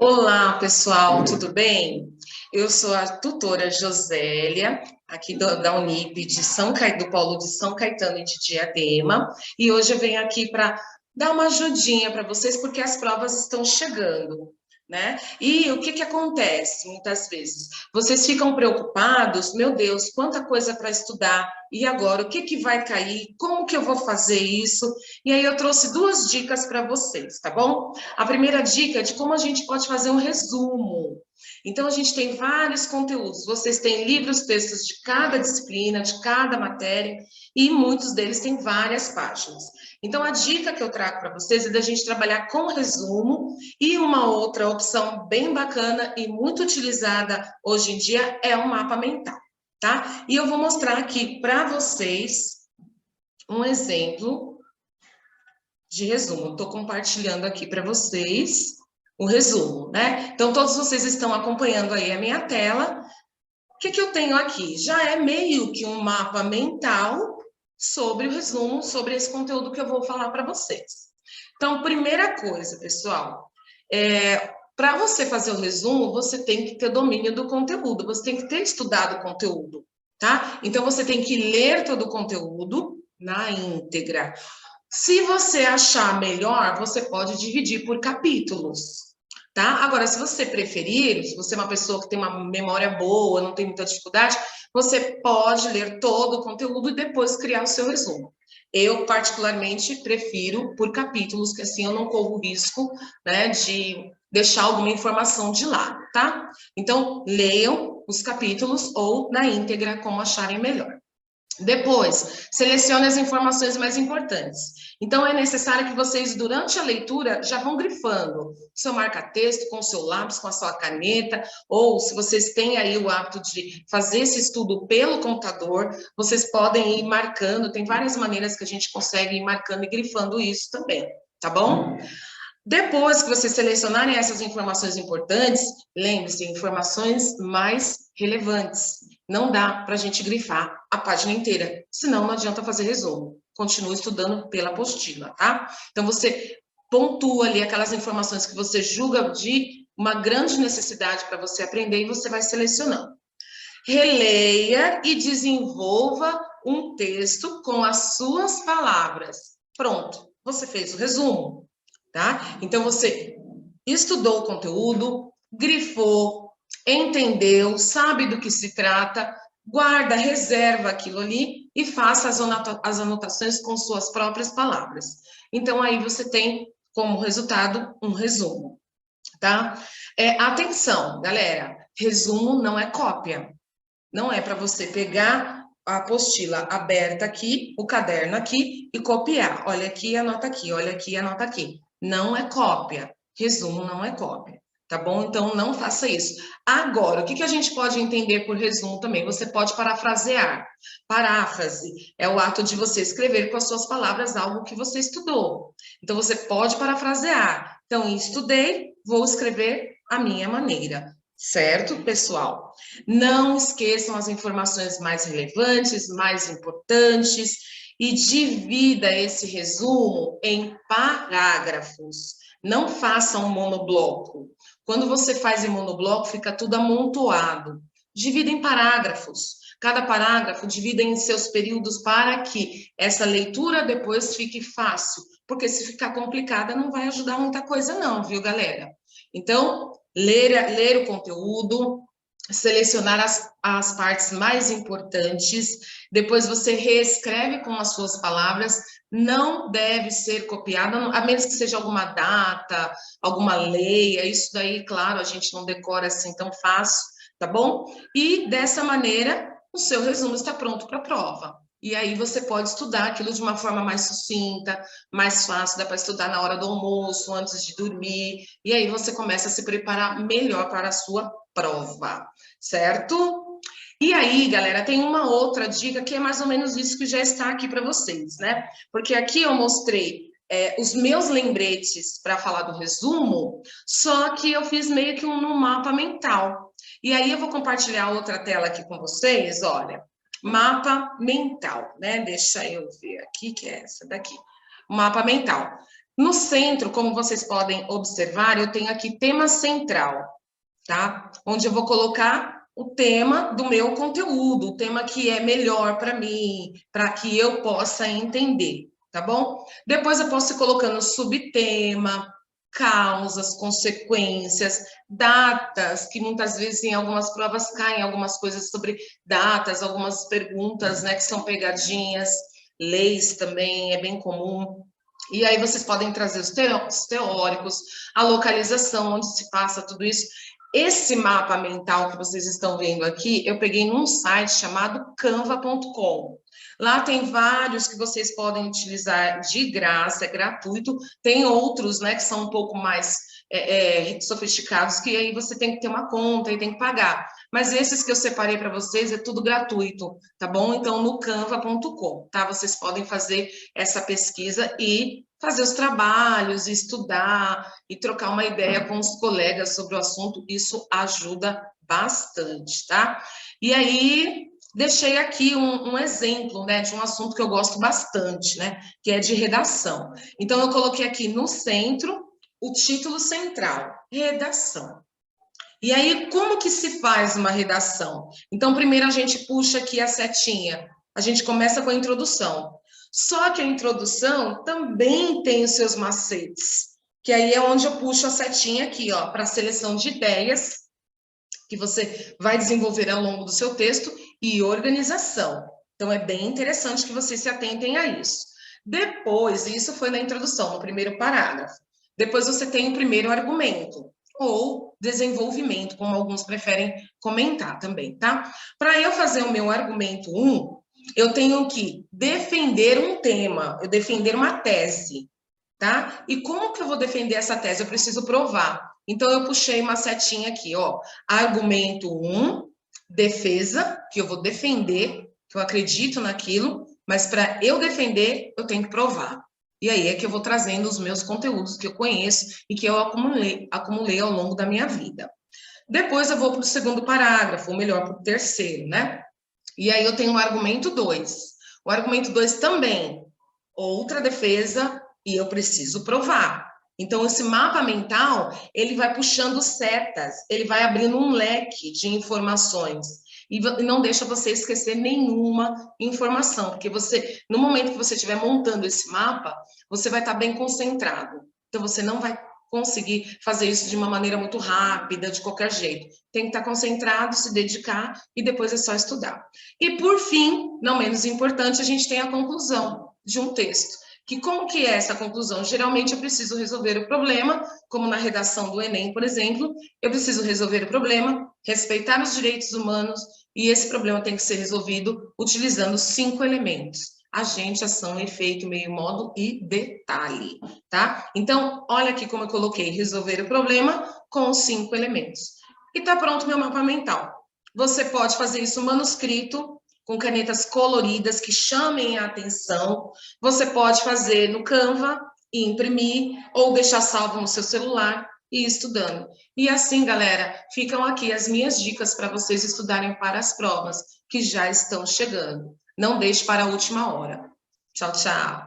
Olá, pessoal, tudo bem? Eu sou a tutora Josélia, aqui da Unip do Polo de São Caetano e de Diadema, e hoje eu venho aqui para dar uma ajudinha para vocês, porque as provas estão chegando, né? E o que acontece muitas vezes? Vocês ficam preocupados, meu Deus, quanta coisa para estudar, e agora, o que vai cair? Como que eu vou fazer isso? E aí eu trouxe duas dicas para vocês, tá bom? A primeira dica é de como a gente pode fazer um resumo. Então, a gente tem vários conteúdos. Vocês têm livros, textos de cada disciplina, de cada matéria, e muitos deles têm várias páginas. Então, a dica que eu trago para vocês é da gente trabalhar com resumo, e uma outra opção bem bacana e muito utilizada hoje em dia é o mapa mental, tá? E eu vou mostrar aqui para vocês um exemplo de resumo. Estou compartilhando aqui para vocês o resumo, né? Então, todos vocês estão acompanhando aí a minha tela. O que eu tenho aqui? Já é meio que um mapa mental sobre o resumo, sobre esse conteúdo que eu vou falar para vocês. Então, primeira coisa, pessoal, para você fazer o resumo, você tem que ter domínio do conteúdo, você tem que ter estudado o conteúdo, tá? Então, você tem que ler todo o conteúdo na íntegra. Se você achar melhor, você pode dividir por capítulos, tá? Agora, se você preferir, se você é uma pessoa que tem uma memória boa, não tem muita dificuldade, você pode ler todo o conteúdo e depois criar o seu resumo. Eu, particularmente, prefiro por capítulos, que assim eu não corro o risco, né, de deixar alguma informação de lado, tá? Então, leiam os capítulos ou na íntegra, como acharem melhor. Depois, selecione as informações mais importantes. Então, é necessário que vocês, durante a leitura, já vão grifando seu marca-texto com o seu lápis, com a sua caneta, ou se vocês têm aí o hábito de fazer esse estudo pelo computador, vocês podem ir marcando, tem várias maneiras que a gente consegue ir marcando e grifando isso também, tá bom? Depois que vocês selecionarem essas informações importantes, lembre-se, informações mais relevantes. Não dá para a gente grifar a página inteira, senão não adianta fazer resumo. Continue estudando pela apostila, tá? Então, você pontua ali aquelas informações que você julga de uma grande necessidade para você aprender e você vai selecionando. Releia e desenvolva um texto com as suas palavras. Pronto, você fez o resumo, tá? Então, você estudou o conteúdo, grifou, entendeu, sabe do que se trata, guarda, reserva aquilo ali e faça as anotações com suas próprias palavras. Então, aí você tem como resultado um resumo, tá? Atenção, galera, resumo não é cópia. Não é para você pegar a apostila aberta aqui, o caderno aqui e copiar. Olha aqui, anota aqui, olha aqui, anota aqui. Não é cópia. Resumo não é cópia, tá bom? Então, não faça isso. Agora, o que a gente pode entender por resumo também? Você pode parafrasear. Paráfrase é o ato de você escrever com as suas palavras algo que você estudou. Então, você pode parafrasear. Então, estudei, vou escrever à minha maneira. Certo, pessoal? Não esqueçam as informações mais relevantes, mais importantes, e divida esse resumo em parágrafos. Não faça um monobloco. Quando você faz em monobloco, fica tudo amontoado. Divida em parágrafos. Cada parágrafo divida em seus períodos para que essa leitura depois fique fácil. Porque se ficar complicada, não vai ajudar muita coisa não, viu, galera? Então, ler o conteúdo, selecionar as partes mais importantes, depois você reescreve com as suas palavras, não deve ser copiada, a menos que seja alguma data, alguma lei, isso daí, claro, a gente não decora assim tão fácil, tá bom? E dessa maneira, o seu resumo está pronto para a prova. E aí você pode estudar aquilo de uma forma mais sucinta, mais fácil, dá para estudar na hora do almoço, antes de dormir, e aí você começa a se preparar melhor para a sua prova, certo? E aí, galera, tem uma outra dica que é mais ou menos isso que já está aqui para vocês, né? Porque aqui eu mostrei os meus lembretes para falar do resumo, só que eu fiz meio que um mapa mental. E aí eu vou compartilhar outra tela aqui com vocês, olha. Mapa mental, né? Deixa eu ver aqui, que é essa daqui. Mapa mental. No centro, como vocês podem observar, eu tenho aqui tema central, tá? Onde eu vou colocar o tema do meu conteúdo, o tema que é melhor para mim, para que eu possa entender, tá bom? Depois eu posso ir colocando subtema, causas, consequências, datas, que muitas vezes em algumas provas caem algumas coisas sobre datas, algumas perguntas, né, que são pegadinhas, leis também, é bem comum. E aí vocês podem trazer os teóricos, a localização, onde se passa tudo isso. Esse mapa mental que vocês estão vendo aqui, eu peguei num site chamado canva.com. Lá tem vários que vocês podem utilizar de graça, é gratuito. Tem outros, né, que são um pouco mais sofisticados, que aí você tem que ter uma conta e tem que pagar. Mas esses que eu separei para vocês é tudo gratuito, tá bom? Então, no canva.com, tá? Vocês podem fazer essa pesquisa e fazer os trabalhos, estudar e trocar uma ideia com os colegas sobre o assunto. Isso ajuda bastante, tá? E aí, deixei aqui um exemplo, né, de um assunto que eu gosto bastante, né, que é de redação. Então, eu coloquei aqui no centro o título central, redação. E aí, como que se faz uma redação? Então, primeiro a gente puxa aqui a setinha. A gente começa com a introdução. Só que a introdução também tem os seus macetes, que aí é onde eu puxo a setinha aqui, ó, para seleção de ideias, que você vai desenvolver ao longo do seu texto, e organização. Então, é bem interessante que vocês se atentem a isso. Depois, isso foi na introdução, no primeiro parágrafo. Depois você tem o primeiro argumento, ou desenvolvimento, como alguns preferem comentar também, tá? Para eu fazer o meu argumento 1, eu tenho que defender um tema, eu defender uma tese, tá? E como que eu vou defender essa tese? Eu preciso provar. Então, eu puxei uma setinha aqui, ó. Argumento 1, defesa, que eu vou defender, que eu acredito naquilo, mas para eu defender, eu tenho que provar. E aí é que eu vou trazendo os meus conteúdos que eu conheço e que eu acumulei ao longo da minha vida. Depois eu vou para o segundo parágrafo, ou melhor, para o terceiro, né? E aí eu tenho o argumento 2. O argumento 2 também, outra defesa, e eu preciso provar. Então, esse mapa mental, ele vai puxando setas, ele vai abrindo um leque de informações. E não deixa você esquecer nenhuma informação, porque você, no momento que você estiver montando esse mapa, você vai estar bem concentrado. Então, você não vai conseguir fazer isso de uma maneira muito rápida, de qualquer jeito. Tem que estar concentrado, se dedicar, e depois é só estudar. E, por fim, não menos importante, a gente tem a conclusão de um texto. Que como que é essa conclusão? Geralmente eu preciso resolver o problema, como na redação do Enem, por exemplo, eu preciso resolver o problema, respeitar os direitos humanos, e esse problema tem que ser resolvido utilizando 5 elementos: agente, ação, efeito, meio, modo e detalhe, tá? Então, olha aqui como eu coloquei: resolver o problema com os 5 elementos. E tá pronto meu mapa mental. Você pode fazer isso manuscrito, com canetas coloridas que chamem a atenção. Você pode fazer no Canva e imprimir, ou deixar salvo no seu celular e ir estudando. E assim, galera, ficam aqui as minhas dicas para vocês estudarem para as provas que já estão chegando. Não deixe para a última hora. Tchau, tchau.